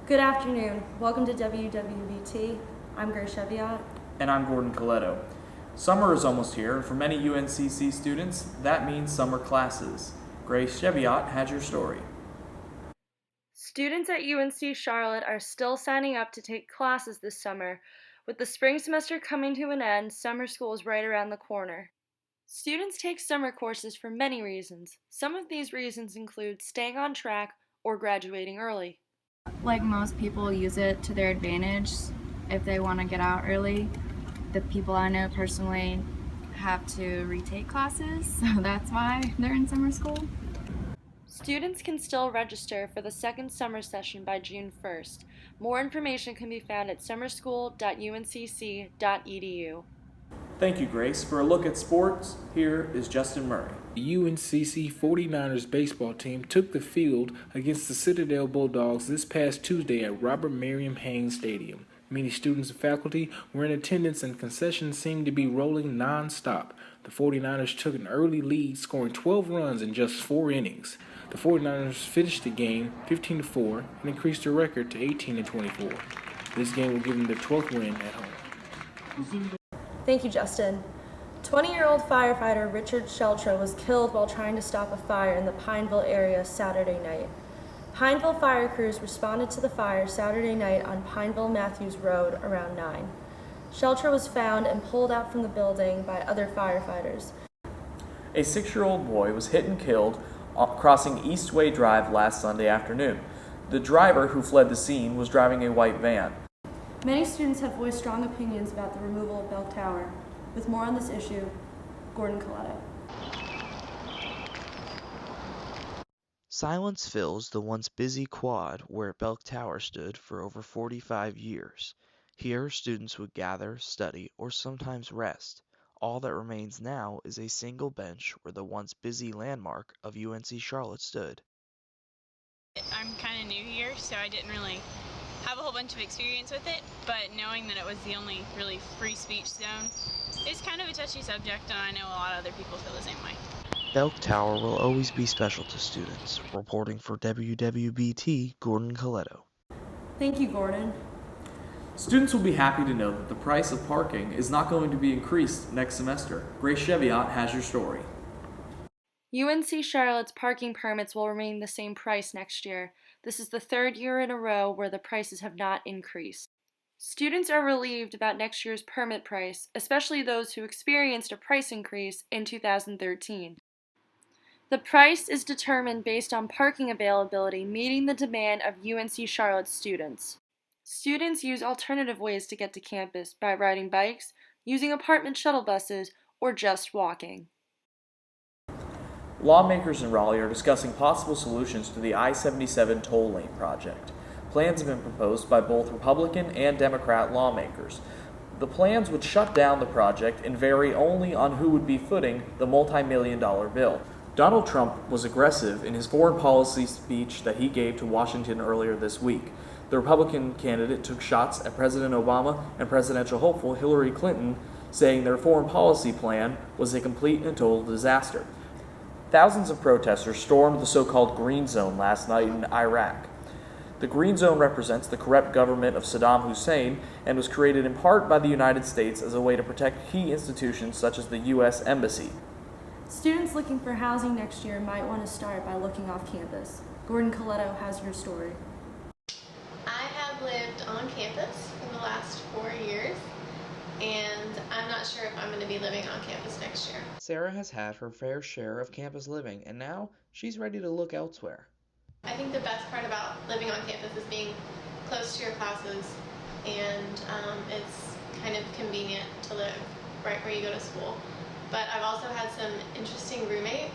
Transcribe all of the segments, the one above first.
Good afternoon. Welcome to WWBT. I'm Grace Cheviot. And I'm Gordon Coletto. Summer is almost here, and for many UNCC students, that means summer classes. Grace Cheviot has your story. Students at UNC Charlotte are still signing up to take classes this summer. With the spring semester coming to an end, summer school is right around the corner. Students take summer courses for many reasons. Some of these reasons include staying on track or graduating early. Like most people use it to their advantage if they want to get out early. The people I know personally have to retake classes, so that's why they're in summer school. Students can still register for the second summer session by June 1st. More information can be found at summerschool.uncc.edu. Thank you, Grace. For a look at sports, here is Justin Murray. The UNCC 49ers baseball team took the field against the Citadel Bulldogs this past Tuesday at Robert Merriam Haynes Stadium. Many students and faculty were in attendance and concessions seemed to be rolling non-stop. The 49ers took an early lead, scoring 12 runs in just 4 innings. The 49ers finished the game 15-4 and increased their record to 18-24. This game will give them their 12th win at home. Thank you, Justin. 20-year-old firefighter Richard Sheltra was killed while trying to stop a fire in the Pineville area Saturday night. Pineville fire crews responded to the fire Saturday night on Pineville-Matthews Road around 9. Sheltra was found and pulled out from the building by other firefighters. A 6-year-old boy was hit and killed crossing Eastway Drive last Sunday afternoon. The driver who fled the scene was driving a white van. Many students have voiced strong opinions about the removal of Belk Tower. With more on this issue, Gordon Coletto. Silence fills the once busy quad where Belk Tower stood for over 45 years. Here, students would gather, study, or sometimes rest. All that remains now is a single bench where the once busy landmark of UNC Charlotte stood. I'm kind of new here, so I didn't really have a whole bunch of experience with it, but knowing that it was the only really free speech zone is kind of a touchy subject, and I know a lot of other people feel the same way. Belk Tower will always be special to students. Reporting for WWBT, Gordon Coletto. Thank you, Gordon. Students will be happy to know that the price of parking is not going to be increased next semester. Grace Cheviot has your story. UNC Charlotte's parking permits will remain the same price next year. This is the third year in a row where the prices have not increased. Students are relieved about next year's permit price, especially those who experienced a price increase in 2013. The price is determined based on parking availability meeting the demand of UNC Charlotte students. Students use alternative ways to get to campus by riding bikes, using apartment shuttle buses, or just walking. Lawmakers in Raleigh are discussing possible solutions to the I-77 toll lane project. Plans have been proposed by both Republican and Democrat lawmakers. The plans would shut down the project and vary only on who would be footing the multi-million-dollar bill. Donald Trump was aggressive in his foreign policy speech that he gave to Washington earlier this week. The Republican candidate took shots at President Obama and presidential hopeful Hillary Clinton, saying their foreign policy plan was a complete and total disaster. Thousands of protesters stormed the so-called Green Zone last night in Iraq. The Green Zone represents the corrupt government of Saddam Hussein and was created in part by the United States as a way to protect key institutions such as the U.S. Embassy. Students looking for housing next year might want to start by looking off campus. Gordon Coletto has your story. I have lived on campus for the last 4 years, and I'm not sure if I'm going to be living on campus next year. Sarah has had her fair share of campus living, and now she's ready to look elsewhere. I think the best part about living on campus is being close to your classes, and it's kind of convenient to live right where you go to school. But I've also had some interesting roommate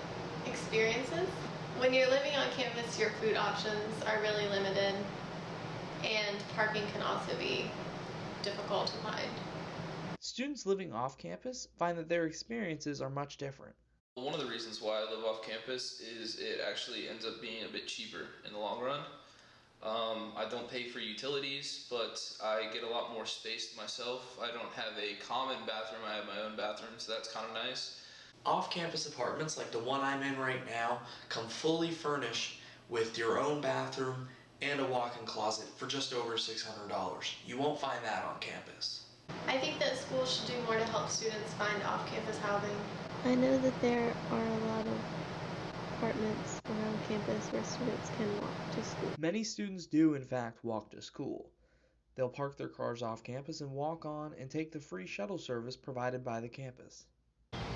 experiences. When you're living on campus, your food options are really limited, and parking can also be difficult to find. Students living off campus find that their experiences are much different. One of the reasons why I live off campus is it actually ends up being a bit cheaper in the long run. I don't pay for utilities, but I get a lot more space to myself. I don't have a common bathroom, I have my own bathroom, so that's kind of nice. Off-campus apartments like the one I'm in right now come fully furnished with your own bathroom and a walk-in closet for just over $600. You won't find that on campus. I think that schools should do more to help students find off-campus housing. I know that there are a lot of apartments around campus where students can walk to school. Many students do, in fact, walk to school. They'll park their cars off campus and walk on and take the free shuttle service provided by the campus.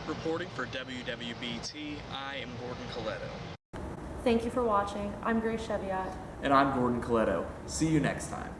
Reporting for WWBT, I am Gordon Coletto. Thank you for watching. I'm Grace Cheviot. And I'm Gordon Coletto. See you next time.